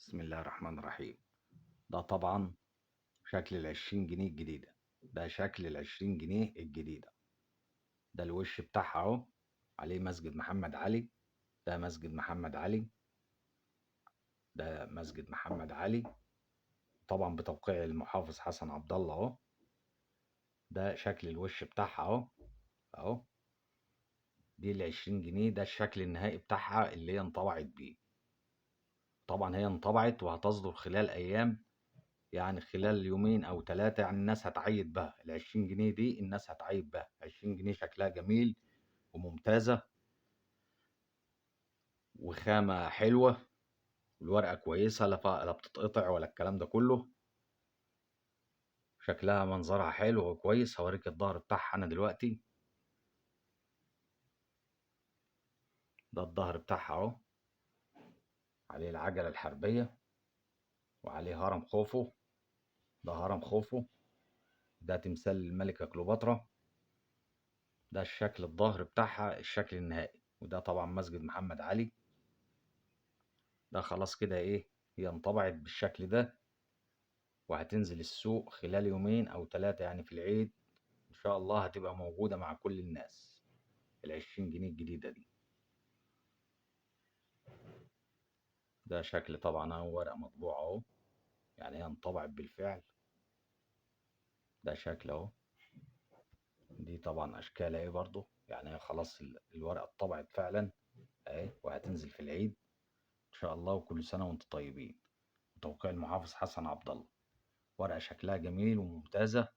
بسم الله الرحمن الرحيم. ده طبعا شكل ال20 جنيه الجديدة. ده شكل ال20 جنيه الجديدة. ده الوش بتاعها اهو، عليه مسجد محمد علي. ده مسجد محمد علي. ده مسجد محمد علي، طبعا بتوقيع المحافظ حسن عبد الله اهو. ده شكل الوش بتاعها اهو اهو. دي ال20 جنيه، ده الشكل النهائي بتاعها اللي هي انطبعت بيه. طبعا هي انطبعت وهتصدر خلال ايام، يعني خلال يومين او 3، يعني الناس هتعيد بها. ال20 جنيه دي الناس هتعيد بها. 20 جنيه شكلها جميل وممتازة، وخامة حلوة، والورقة كويسة، لا بتتقطع ولا الكلام ده كله. شكلها منظرها حلو وكويس. هوريك الظهر بتاعها انا دلوقتي. ده الظهر بتاعها اهو، عليه العجلة الحربية وعليه هرم خوفو. ده هرم خوفو، ده تمثال الملكة كليوباترا. ده الشكل الظهر بتاعها الشكل النهائي. وده طبعا مسجد محمد علي. ده خلاص كده ايه، هي انطبعت بالشكل ده، وهتنزل السوق خلال يومين او 3، يعني في العيد ان شاء الله هتبقى موجودة مع كل الناس. ال20 جنيه الجديدة دي. ده شكل طبعا اهو، ورق مطبوع اهو، يعني هي انطبعت بالفعل. ده شكل اهو. دي طبعا اشكال اهي برضو، يعني هي خلاص الورقة اتطبعت فعلا اهي، وهتنزل في العيد ان شاء الله. وكل سنة وانتم طيبين. توقيع المحافظ حسن عبد الله. ورقة شكلها جميل وممتازة،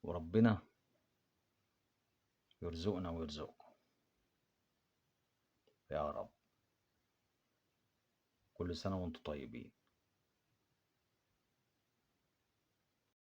وربنا يرزقنا ويرزقكم يا رب. كل سنة وانتم طيبين.